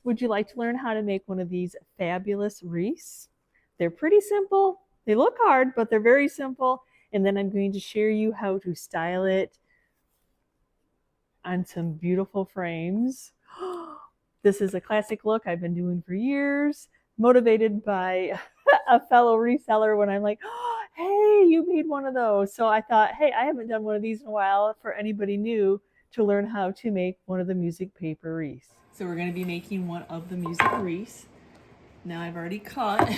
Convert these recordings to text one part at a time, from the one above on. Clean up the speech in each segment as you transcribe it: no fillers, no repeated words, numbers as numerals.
Would you like to learn how to make one of these fabulous wreaths? They're pretty simple. They look hard, but they're very simple. And then I'm going to share you how to style it on some beautiful frames. This is a classic look I've been doing for years, motivated by a fellow reseller when I'm like, oh, hey, you made one of those. So I thought, hey, I haven't done one of these in a while for anybody new to learn how to make one of the music paper wreaths. So we're going to be making one of the music wreaths. Now I've already cut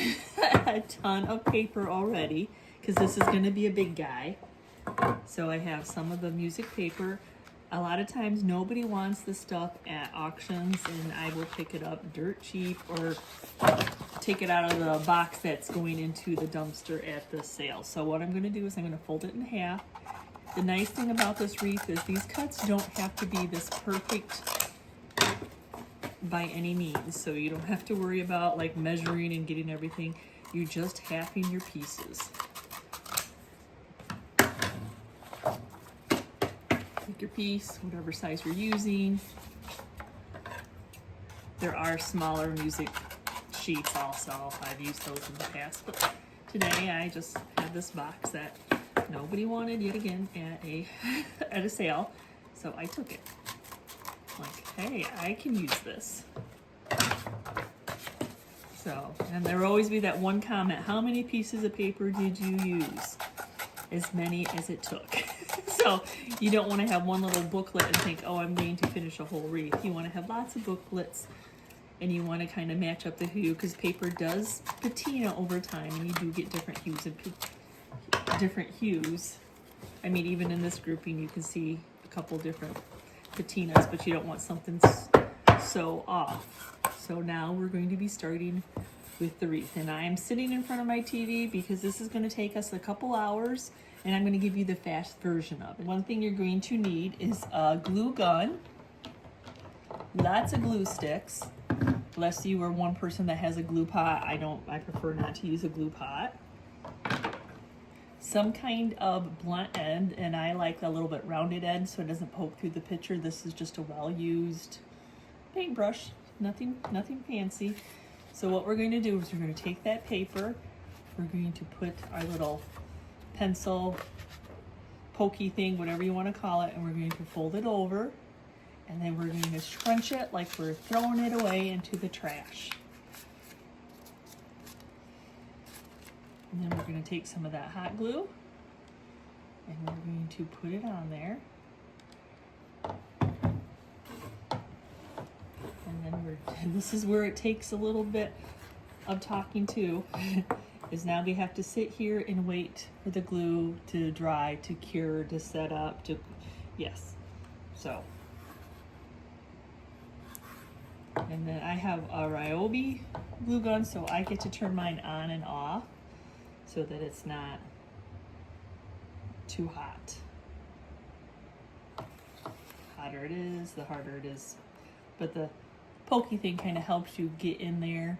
a ton of paper already because this is going to be a big guy. So I have some of the music paper. A lot of times nobody wants this stuff at auctions, and I will pick it up dirt cheap or take it out of the box that's going into the dumpster at the sale. So what I'm going to do is I'm going to fold it in half. The nice thing about this wreath is these cuts don't have to be this perfect by any means, so you don't have to worry about like measuring and getting everything. You're just halving your pieces. Take your piece, whatever size you're using. There are smaller music sheets also. I've used those in the past, but today I just had this box that nobody wanted yet again at a at a sale, so I took it. Like, hey, I can use this. So, and there will always be that one comment, how many pieces of paper did you use? As many as it took. So you don't want to have one little booklet and think, oh, I'm going to finish a whole wreath. You want to have lots of booklets, and you want to kind of match up the hue, because paper does patina over time, and you do get different hues and different hues. I mean, even in this grouping, you can see a couple different patinas, but you don't want something so off. So now we're going to be starting with the wreath, and I am sitting in front of my TV because this is going to take us a couple hours, and I'm going to give you the fast version of it. One thing you're going to need is a glue gun, lots of glue sticks. Unless you are one person that has a glue pot, I prefer not to use a glue pot. Some kind of blunt end, and I like a little bit rounded end so it doesn't poke through the picture. This is just a well-used paintbrush, nothing fancy. So what we're going to do is we're going to take that paper, we're going to put our little pencil, pokey thing, whatever you want to call it, and we're going to fold it over, and then we're going to scrunch it like we're throwing it away into the trash. And then we're going to take some of that hot glue, and we're going to put it on there. And this is where it takes a little bit of talking to, is now we have to sit here and wait for the glue to dry, to cure, to set up, to, yes. So, and then I have a Ryobi glue gun, so I get to turn mine on and off so that it's not too hot. Hotter it is, the harder it is. But the pokey thing kind of helps you get in there.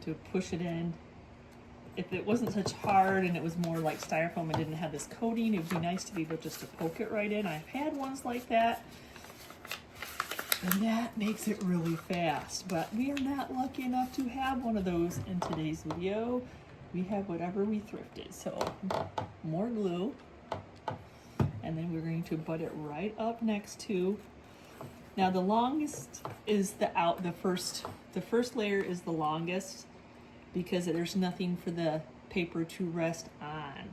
To push it in. If it wasn't such hard and it was more like styrofoam and didn't have this coating, it would be nice to be able just to poke it right in. I've had ones like that, and that makes it really fast. But we are not lucky enough to have one of those in today's video. We have whatever we thrifted. So more glue. And then we're going to butt it right up next to. Now the longest is the first layer is the longest because there's nothing for the paper to rest on.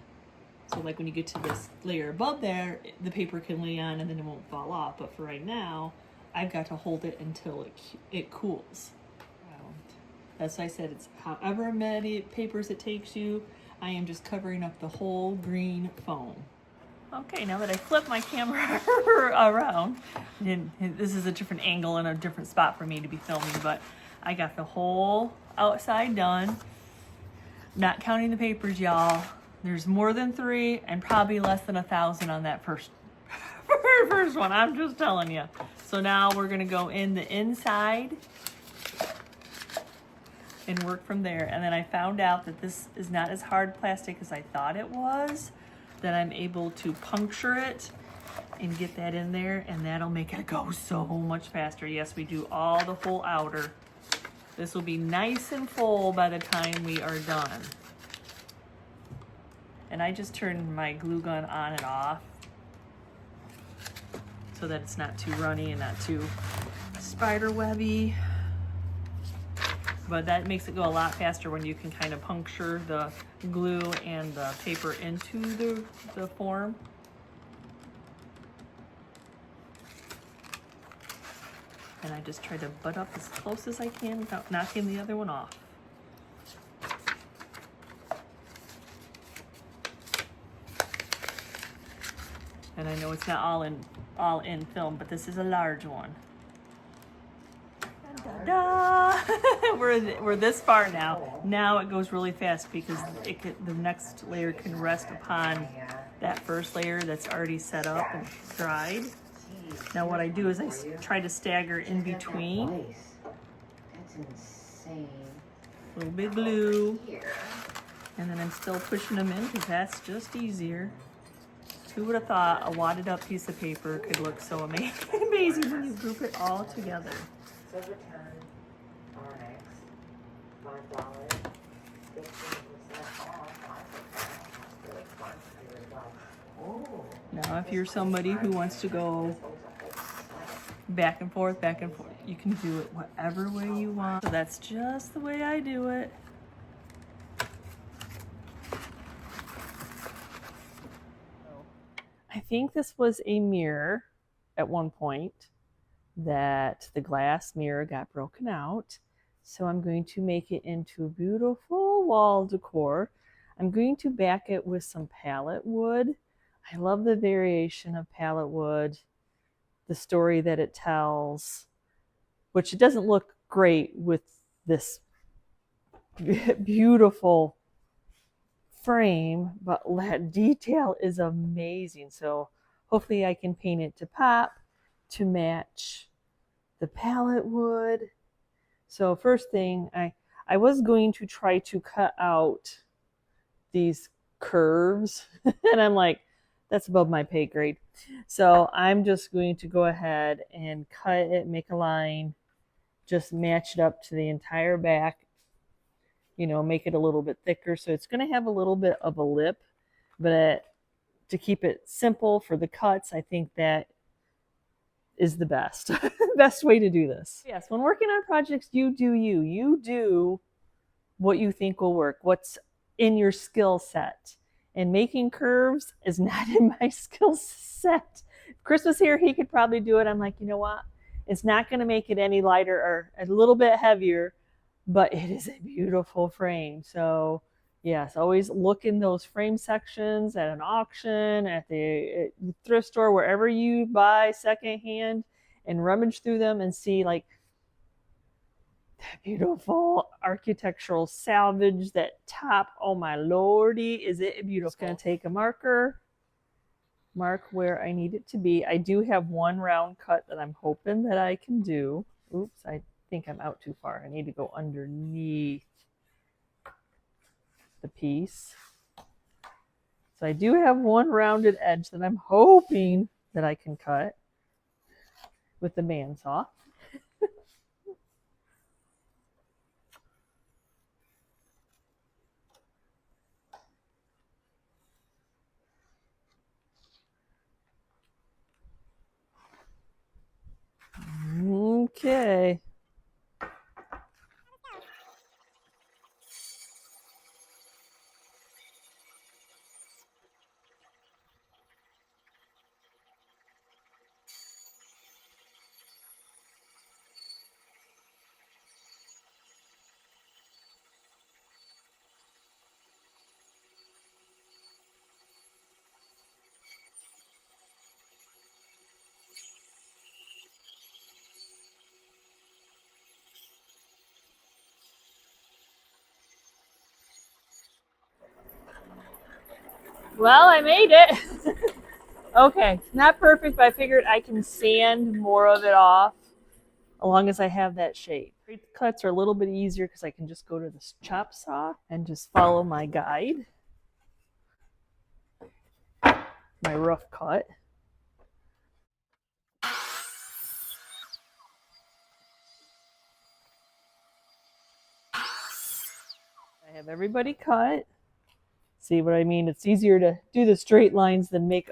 So like when you get to this layer above there, the paper can lay on and then it won't fall off. But for right now, I've got to hold it until it cools. That's why I said it's however many papers it takes you. I am just covering up the whole green foam. Okay, now that I flip my camera around, and this is a different angle and a different spot for me to be filming, but I got the whole outside done. Not counting the papers, y'all. There's more than 3 and probably less than 1,000 on that first one. I'm just telling you. So now we're gonna go in the inside and work from there. And then I found out that this is not as hard plastic as I thought it was, that I'm able to puncture it and get that in there, and that'll make it go so much faster. Yes, we do all the whole outer. This will be nice and full by the time we are done. And I just turn my glue gun on and off so that it's not too runny and not too spider webby. But that makes it go a lot faster when you can kind of puncture the glue and the paper into the form. And I just try to butt up as close as I can without knocking the other one off. And I know it's not all in film, but this is a large one. Da, da. We're this far now. Now it goes really fast because the next layer can rest upon that first layer that's already set up and dried. Now what I do is I try to stagger in between. That's insane. A little bit glue. And then I'm still pushing them in because that's just easier. Who would have thought a wadded up piece of paper could look so amazing when you group it all together? So return Onyx, $5, 15% off. Oh. Now if you're somebody who wants to go back and forth, you can do it whatever way you want. So that's just the way I do it. I think this was a mirror at one point that the glass mirror got broken out. So I'm going to make it into a beautiful wall decor. I'm going to back it with some pallet wood. I love the variation of pallet wood, the story that it tells, which it doesn't look great with this beautiful frame, but that detail is amazing. So hopefully I can paint it to pop to match the pallet wood. So first thing, I was going to try to cut out these curves and I'm like, that's above my pay grade. So I'm just going to go ahead and cut it, make a line, just match it up to the entire back, you know, make it a little bit thicker. So it's going to have a little bit of a lip, but to keep it simple for the cuts, I think that is the best, best way to do this. Yes, when working on projects, you do what you think will work, what's in your skill set. And making curves is not in my skill set. If Chris was here, he could probably do it. I'm like, you know what? It's not going to make it any lighter or a little bit heavier, but it is a beautiful frame. So yes, always look in those frame sections at an auction, at the thrift store, wherever you buy secondhand, and rummage through them and see like that beautiful architectural salvage, that top. Oh my lordy, is it beautiful. Just gonna take a marker, mark where I need it to be. I do have one round cut that I'm hoping that I can do. Oops, I think I'm out too far. I need to go underneath the piece. So I do have one rounded edge that I'm hoping that I can cut with the bandsaw. Okay. Well, I made it. Okay, not perfect, but I figured I can sand more of it off as long as I have that shape. Cuts are a little bit easier because I can just go to the chop saw and just follow my guide, my rough cut. I have everybody cut. See what I mean? It's easier to do the straight lines than make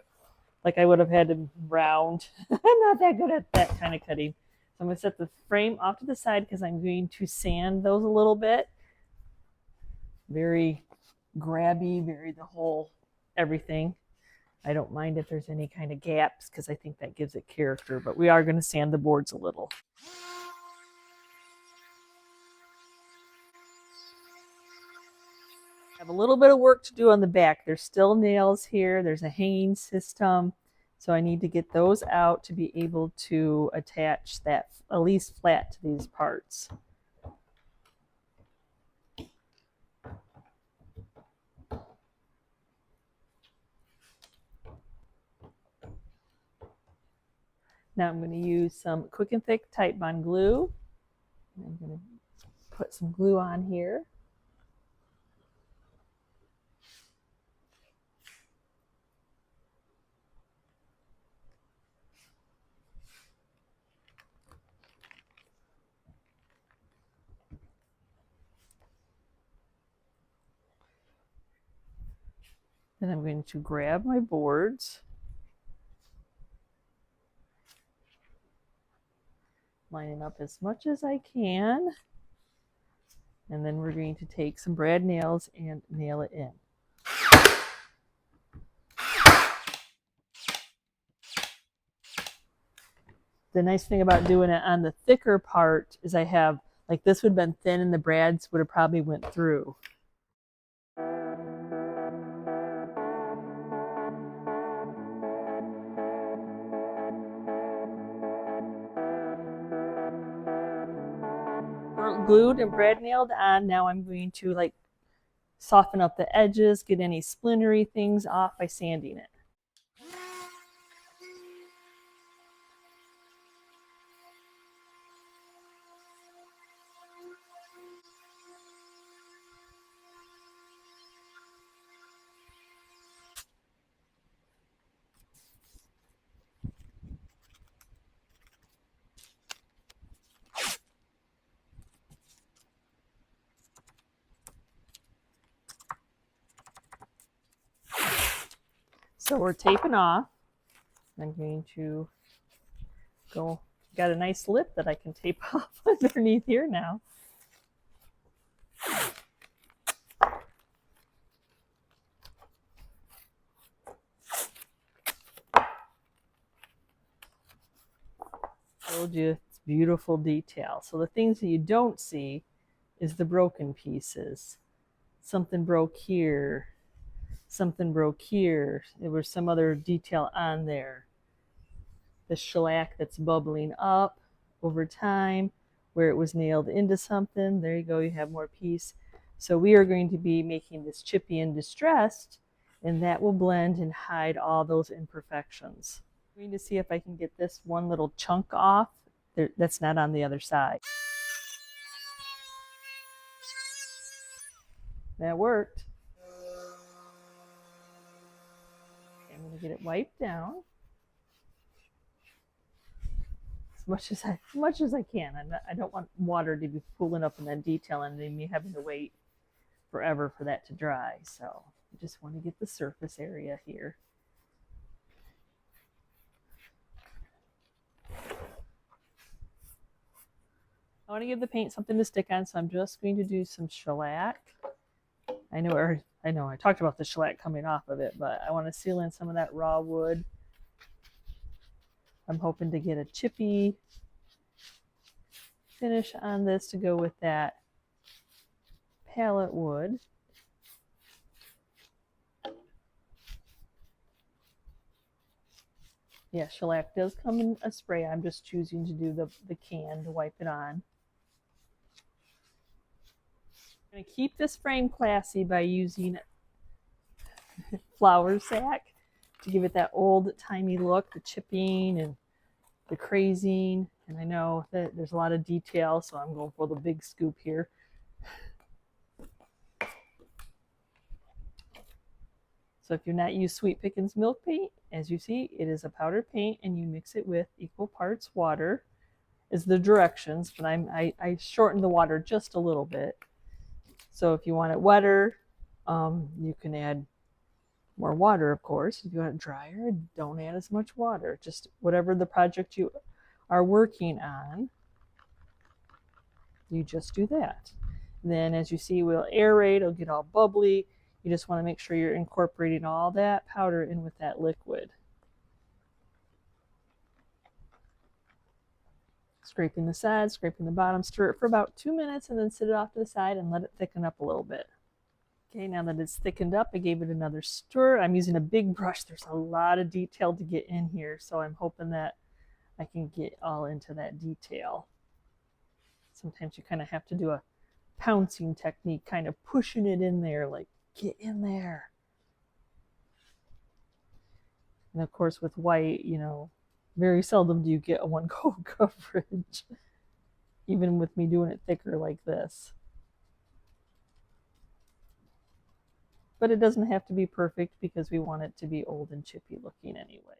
like I would have had to round. I'm not that good at that kind of cutting. So I'm going to set the frame off to the side because I'm going to sand those a little bit. Very grabby, very the whole everything. I don't mind if there's any kind of gaps because I think that gives it character, but we are going to sand the boards a little. Have a little bit of work to do on the back. There's still nails here. There's a hanging system. So I need to get those out to be able to attach that at least flat to these parts. Now I'm going to use some Quick and Thick Titebond glue. I'm going to put some glue on here. Then I'm going to grab my boards, line it up as much as I can, and then we're going to take some brad nails and nail it in. The nice thing about doing it on the thicker part is I have, like this would have been thin and the brads would have probably went through. Glued and brad nailed on. Now I'm going to like soften up the edges, get any splintery things off by sanding it. So we're taping off. I'm going to go, got a nice lip that I can tape off underneath here now. Told you it's beautiful detail. So the things that you don't see is the broken pieces. Something broke here. Something broke here. There was some other detail on there. The shellac that's bubbling up over time where it was nailed into something. There you go, you have more piece. So we are going to be making this chippy and distressed, and that will blend and hide all those imperfections. I'm going to see if I can get this one little chunk off that's not on the other side. That worked. I'm going to get it wiped down as much as I can. I don't want water to be pooling up in that detail and then me having to wait forever for that to dry. So I just want to get the surface area here. I want to give the paint something to stick on, so I'm just going to do some shellac. I know I talked about the shellac coming off of it, but I want to seal in some of that raw wood. I'm hoping to get a chippy finish on this to go with that palette wood. Yeah, shellac does come in a spray. I'm just choosing to do the can to wipe it on. I'm going to keep this frame classy by using flour sack to give it that old-timey look, the chipping and the crazing. And I know that there's a lot of detail, so I'm going for the big scoop here. So if you're not used Sweet Pickins milk paint, as you see, it is a powder paint, and you mix it with equal parts water, is the directions, but I shortened the water just a little bit. So if you want it wetter, you can add more water, of course. If you want it drier, don't add as much water. Just whatever the project you are working on, you just do that. Then as you see, we'll aerate, it'll get all bubbly. You just want to make sure you're incorporating all that powder in with that liquid. Scraping the sides, scraping the bottom, stir it for about 2 minutes and then sit it off to the side and let it thicken up a little bit. Okay, now that it's thickened up, I gave it another stir. I'm using a big brush. There's a lot of detail to get in here, so I'm hoping that I can get all into that detail. Sometimes you kind of have to do a pouncing technique, kind of pushing it in there, like, get in there. And of course, with white, you know, very seldom do you get a one coat coverage, even with me doing it thicker like this. But it doesn't have to be perfect because we want it to be old and chippy looking anyway.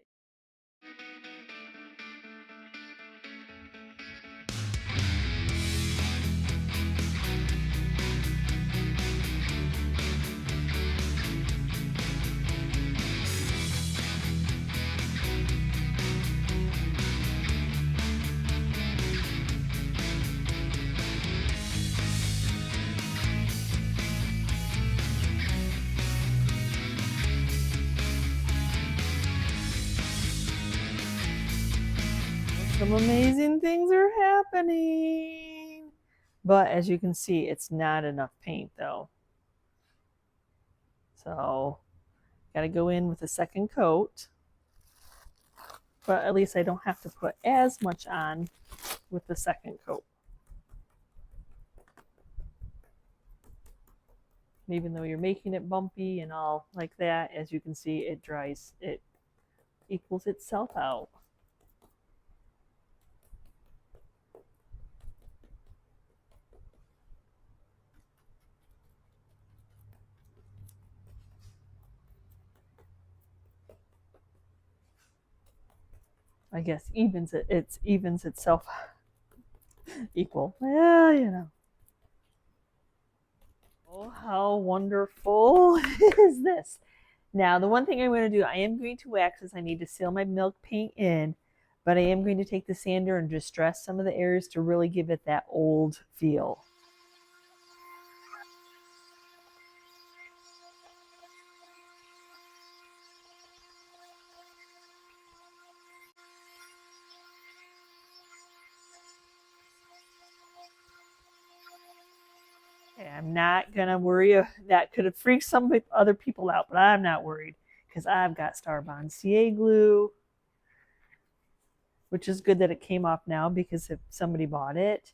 Some amazing things are happening. But as you can see, it's not enough paint though. So, gotta go in with a second coat. But at least I don't have to put as much on with the second coat. Even though you're making it bumpy and all like that, as you can see, it dries, it equals itself out. I guess evens it evens itself equal. Yeah, you know. Oh, how wonderful is this? Now, the one thing I'm going to do, I am going to wax this. I need to seal my milk paint in, but I am going to take the sander and distress some of the areas to really give it that old feel. Okay, I'm not going to worry. That could have freaked some other people out, but I'm not worried because I've got Starbond CA glue, which is good that it came off now because if somebody bought it,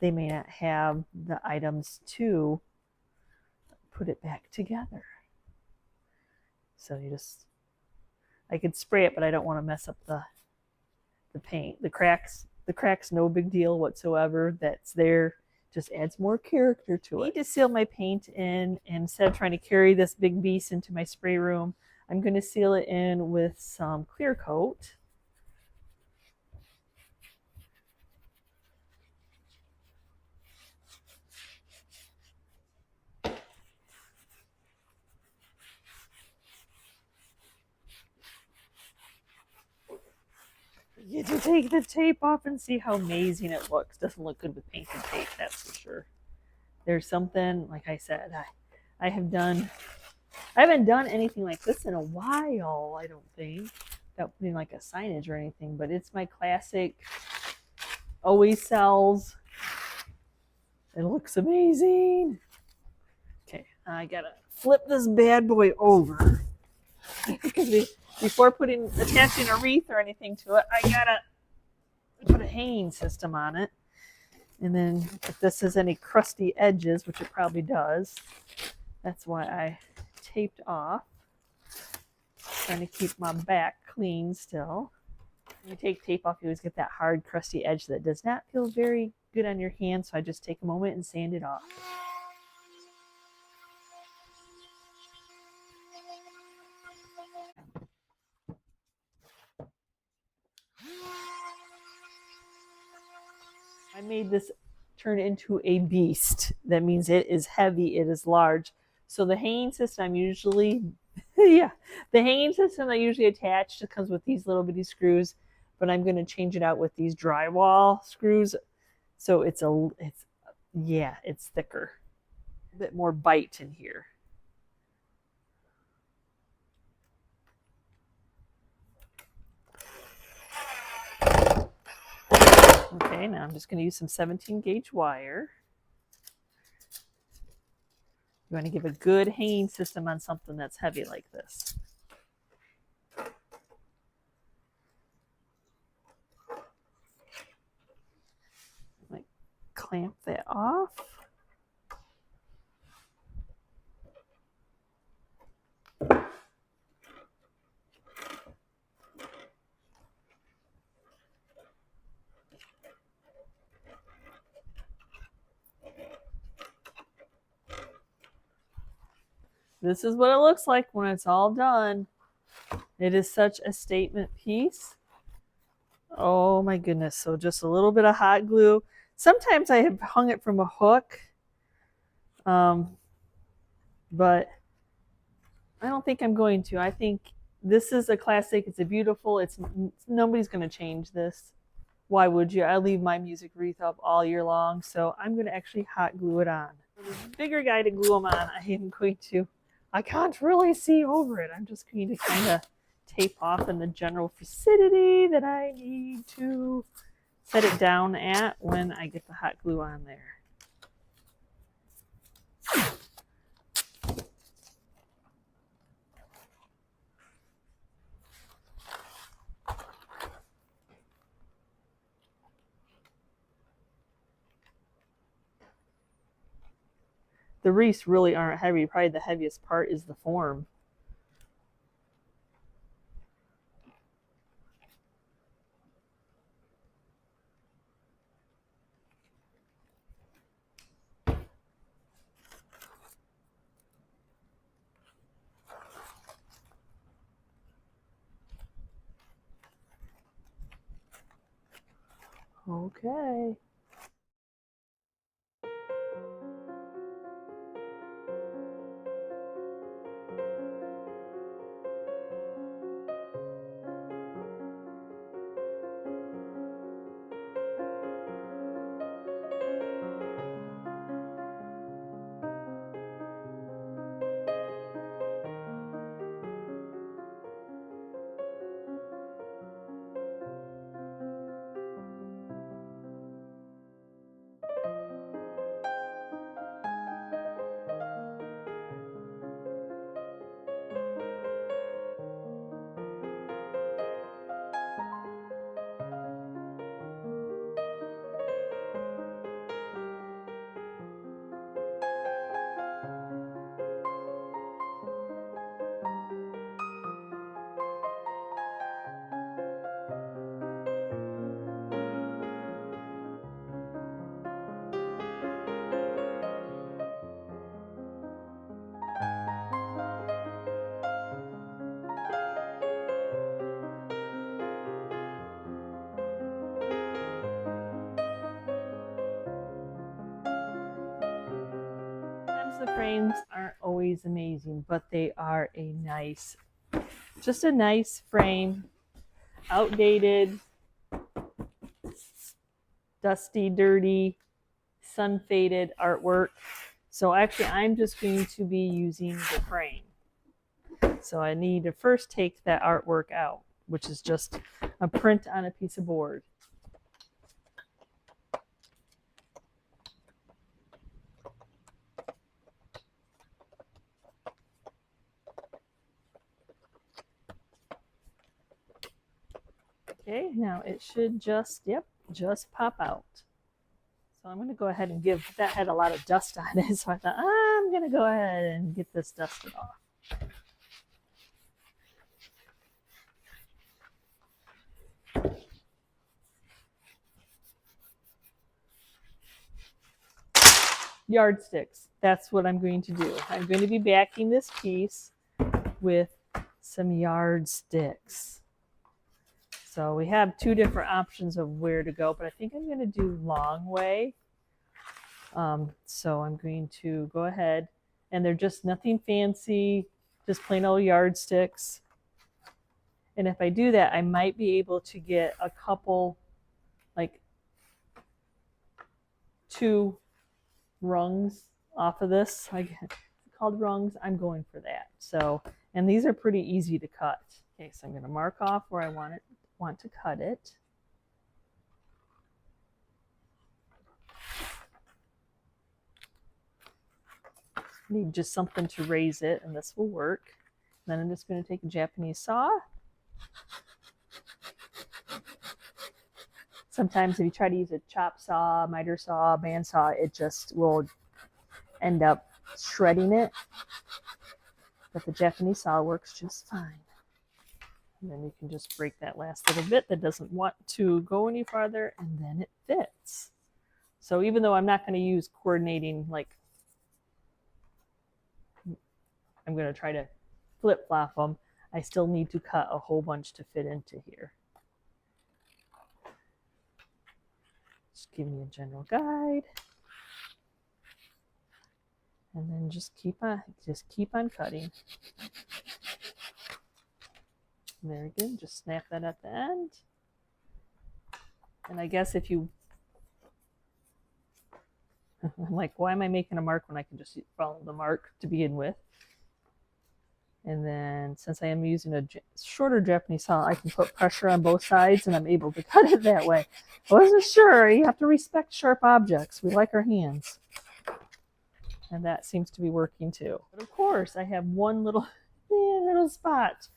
they may not have the items to put it back together. So you just, I could spray it, but I don't want to mess up the paint. The cracks, no big deal whatsoever. That's there. Just adds more character to it. I need to seal my paint in, and instead of trying to carry this big beast into my spray room, I'm going to seal it in with some clear coat. You get to take the tape off and see how amazing it looks. Doesn't look good with painted tape, that's for sure. There's something, like I said, I haven't done anything like this in a while, I don't think, without putting like a signage or anything, but it's my classic, always sells. It looks amazing. Okay, I gotta flip this bad boy over because before attaching a wreath or anything to it, I gotta put a hanging system on it. And then if this has any crusty edges, which it probably does, that's why I taped off. Trying to keep my back clean still. When you take tape off, you always get that hard, crusty edge that does not feel very good on your hand, so I just take a moment and sand it off. I made this turn into a beast. That means it is heavy, it is large. So the hanging system I'm usually, yeah, the hanging system I usually attach just comes with these little bitty screws, but I'm going to change it out with these drywall screws. So it's thicker, a bit more bite in here. Okay, now I'm just going to use some 17 gauge wire. You want to give a good hanging system on something that's heavy like this. Like clamp that off. This is what it looks like when it's all done. It is such a statement piece. Oh my goodness. So just a little bit of hot glue. Sometimes I have hung it from a hook, but I don't think I'm going to. I think this is a classic. It's a beautiful, nobody's going to change this. Why would you? I leave my music wreath up all year long, so I'm going to actually hot glue it on. For this bigger guy to glue them on, I am going to, I can't really see over it. I'm just going to kind of tape off in the general vicinity that I need to set it down at when I get the hot glue on there. The wreaths really aren't heavy. Probably the heaviest part is the form. Okay. The frames aren't always amazing, but they are just a nice frame. Outdated, dusty, dirty, sun faded artwork. So actually I'm just going to be using the frame. So I need to first take that artwork out, which is just a print on a piece of board. Okay, now it should just pop out. So I'm going to go ahead and that had a lot of dust on it, so I thought, I'm going to go ahead and get this dusted off. Yardsticks, that's what I'm going to do. I'm going to be backing this piece with some yardsticks. So we have two different options of where to go, but I think I'm going to do long way. So I'm going to go ahead, and they're just nothing fancy, just plain old yardsticks. And if I do that, I might be able to get a couple, like 2 rungs off of this. Called rungs. I'm going for that. So, and these are pretty easy to cut. Okay, so I'm going to mark off where I want to cut it. Need just something to raise it, and this will work. And then I'm just going to take a Japanese saw. Sometimes if you try to use a chop saw, miter saw, bandsaw, it just will end up shredding it. But the Japanese saw works just fine. And then you can just break that last little bit that doesn't want to go any farther, and then it fits. So even though I'm not going to use coordinating, like I'm going to try to flip-flop them, I still need to cut a whole bunch to fit into here. Just give me a general guide. And then just keep on cutting. Very good. Just snap that at the end. And I guess if you, I'm like, why am I making a mark when I can just follow the mark to begin with? And then since I am using a shorter Japanese saw, I can put pressure on both sides and I'm able to cut it that way. I wasn't sure. You have to respect sharp objects. We like our hands. And that seems to be working too. But of course, I have one little spot.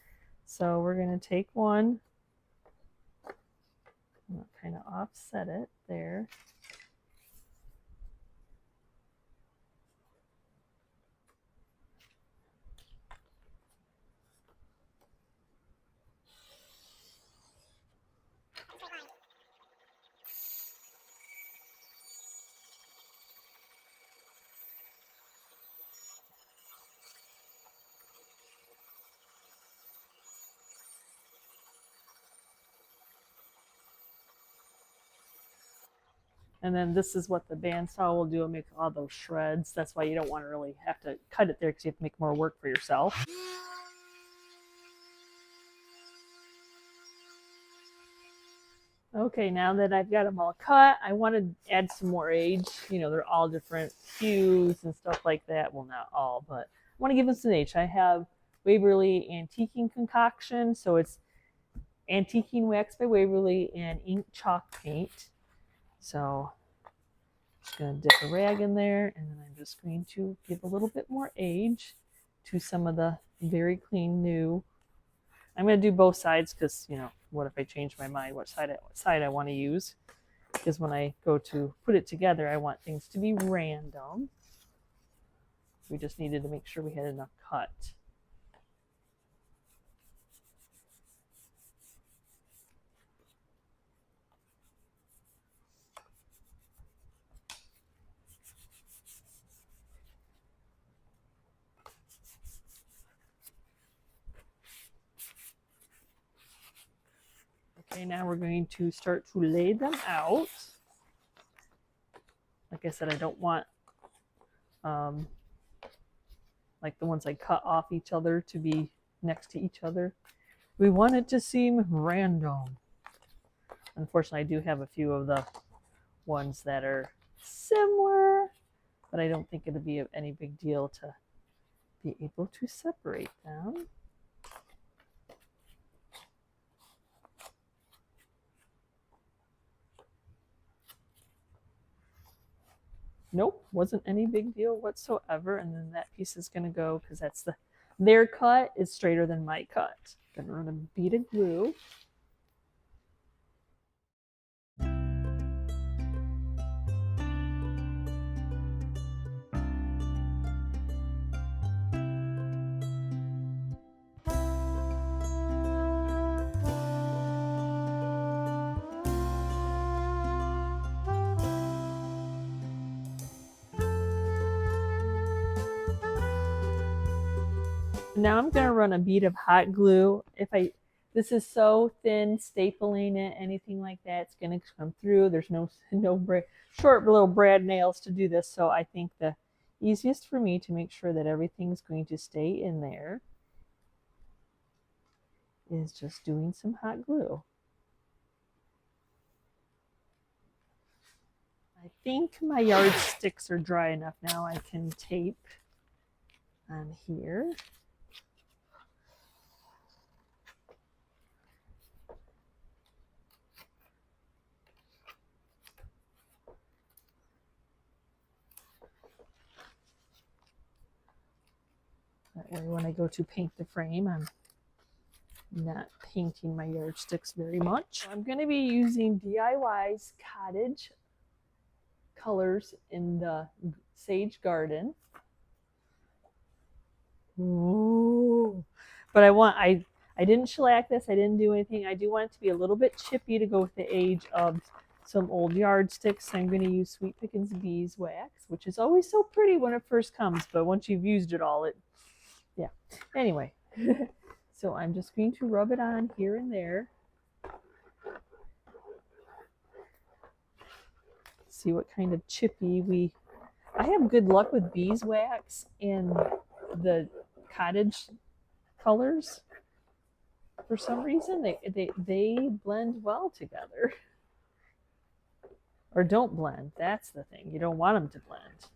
So we're going to take one, kind of offset it there. And then this is what the bandsaw will do. It'll make all those shreds. That's why you don't want to really have to cut it there, because you have to make more work for yourself. Okay, now that I've got them all cut, I want to add some more age. You know, they're all different hues and stuff like that. Well, not all, but I want to give them some age. I have Waverly Antiquing Concoction. So it's Antiquing Wax by Waverly and ink chalk paint. So I'm just going to dip a rag in there, and then I'm just going to give a little bit more age to some of the very clean new. I'm going to do both sides because, you know, what if I change my mind what side I want to use? Because when I go to put it together, I want things to be random. We just needed to make sure we had enough cut. Okay, now we're going to start to lay them out. Like I said, I don't want like the ones I cut off each other to be next to each other. We want it to seem random. Unfortunately, I do have a few of the ones that are similar, but I don't think it'll be any big deal to be able to separate them. Nope, wasn't any big deal whatsoever. And then that piece is going to go, because that's their cut is straighter than my cut. I'm going to run a bead of glue. Now I'm going to run a bead of hot glue. If I This is so thin, stapling it, anything like that, it's going to come through. There's no short little brad nails to do this, so I think the easiest for me to make sure that everything's going to stay in there is just doing some hot glue. I think my yardsticks are dry enough now. I can tape on here. That way when I go to paint the frame, I'm not painting my yardsticks very much. I'm going to be using DIY's Cottage colors in the Sage Garden. Ooh. But I didn't shellac this. I didn't do anything. I do want it to be a little bit chippy to go with the age of some old yardsticks. I'm going to use Sweet Pickins beeswax, which is always so pretty when it first comes, but once you've used it all, yeah. Anyway, so I'm just going to rub it on here and there. See what kind of chippy I have good luck with beeswax and the Cottage colors. For some reason, they blend well together. Or don't blend. That's the thing. You don't want them to blend.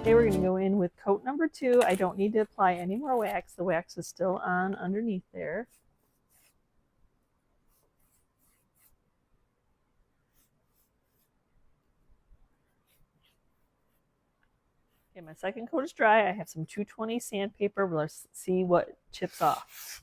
Okay, we're going to go in with coat number 2. I don't need to apply any more wax. The wax is still on underneath there. Okay, my second coat is dry. I have some 220 sandpaper. Let's see what chips off.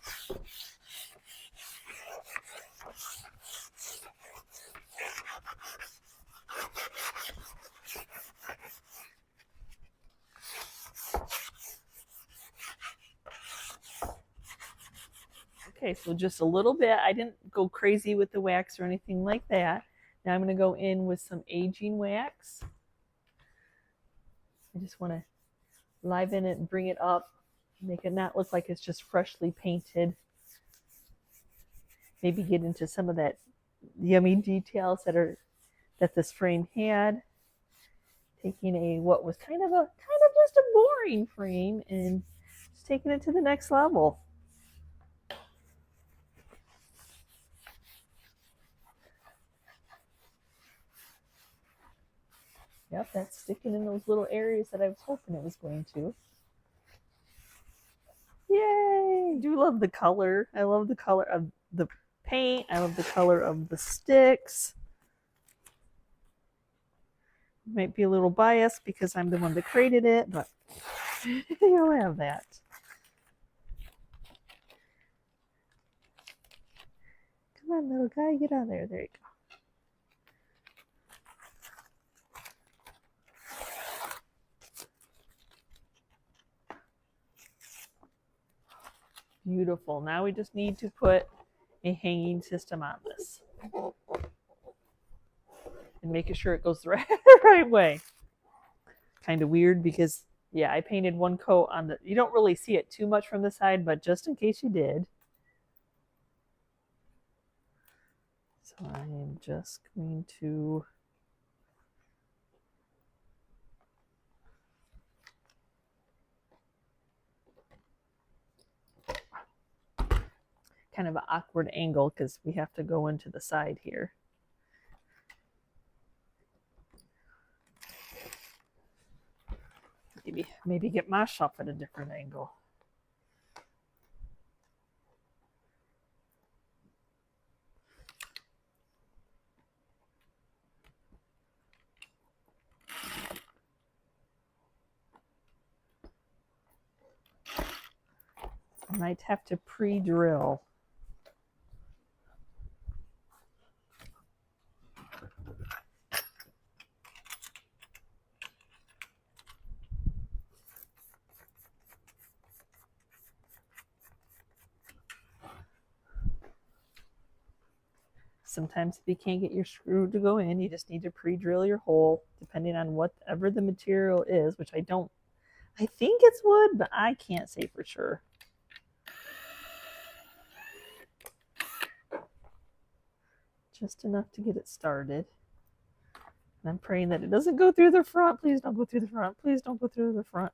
Okay, so just a little bit. I didn't go crazy with the wax or anything like that. Now I'm going to go in with some aging wax. I just want to liven it and bring it up, make it not look like it's just freshly painted. Maybe get into some of that yummy details that this frame had. Taking what was kind of just a boring frame and just taking it to the next level. Yep, that's sticking in those little areas that I was hoping it was going to. Yay! I do love the color. I love the color of the paint. I love the color of the sticks. Might be a little biased because I'm the one that created it, but you'll have that. Come on, little guy, get on there. There you go. Beautiful. Now we just need to put a hanging system on this. And making sure it goes the right way. Kind of weird because, yeah, I painted one coat on the... You don't really see it too much from the side, but just in case you did. So I am just going to... kind of an awkward angle because we have to go into the side here. Maybe get my shop at a different angle. I might have to pre-drill. Sometimes if you can't get your screw to go in, you just need to pre-drill your hole, depending on whatever the material is, which I think it's wood, but I can't say for sure. Just enough to get it started. And I'm praying that it doesn't go through the front. Please don't go through the front. Please don't go through the front.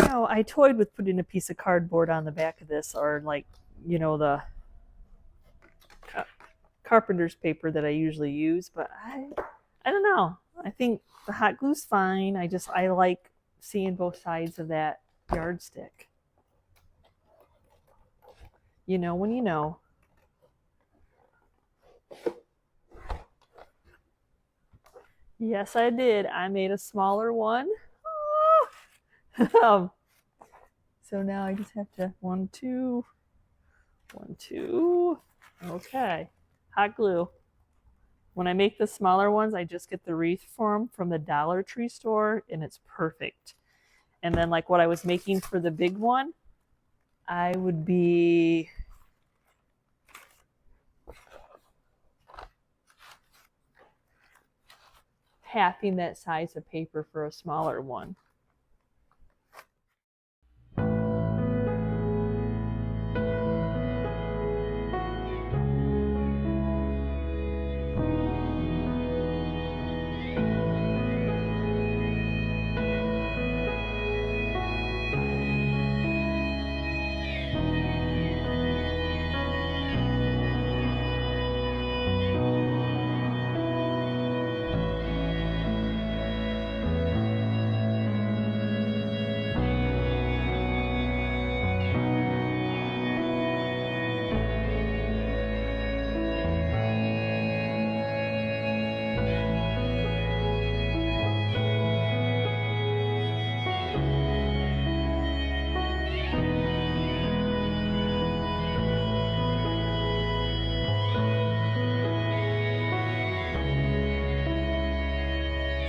Now, I toyed with putting a piece of cardboard on the back of this, or like, you know, the carpenter's paper that I usually use, but I don't know. I think the hot glue's fine. I like seeing both sides of that yardstick. You know when you know. Yes, I did. I made a smaller one. So now I just have to 1, 2, 1, 2. Okay. Hot glue. When I make the smaller ones, I just get the wreath form from the Dollar Tree store, and it's perfect. And then like what I was making for the big one, I would be halving that size of paper for a smaller one.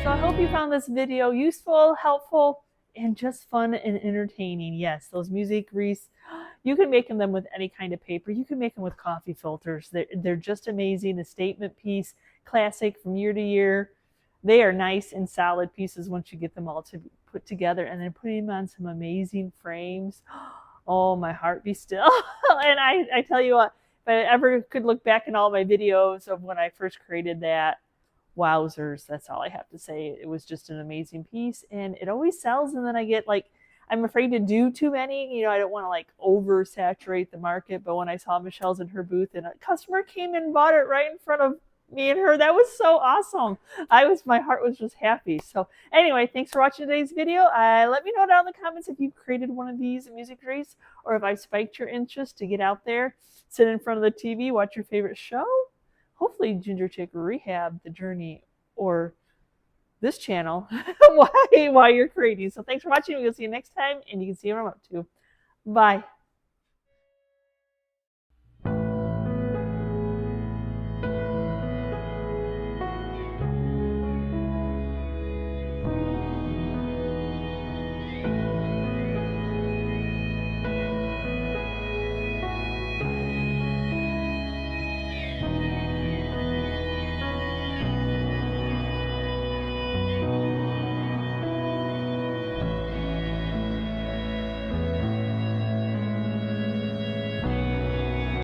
So I hope you found this video useful, helpful, and just fun and entertaining. Yes, those music wreaths, you can make them with any kind of paper. You can make them with coffee filters. They're just amazing. A statement piece, classic from year to year. They are nice and solid pieces once you get them all to put together, and then putting them on some amazing frames. Oh, my heart be still. And I tell you what, if I ever could look back in all my videos of when I first created that, wowzers, that's all I have to say. It was just an amazing piece, and it always sells, and then I get like, I'm afraid to do too many. You know, I don't want to like oversaturate the market, but when I saw Michelle's in her booth and a customer came in and bought it right in front of me and her, that was so awesome. My heart was just happy. So anyway, thanks for watching today's video. Let me know down in the comments if you've created one of these music wreaths, or if I spiked your interest to get out there, sit in front of the TV, watch your favorite show. Hopefully GingerChickRehab, The Journey, or this channel while you're creating. So thanks for watching. We'll see you next time, and you can see what I'm up to. Bye.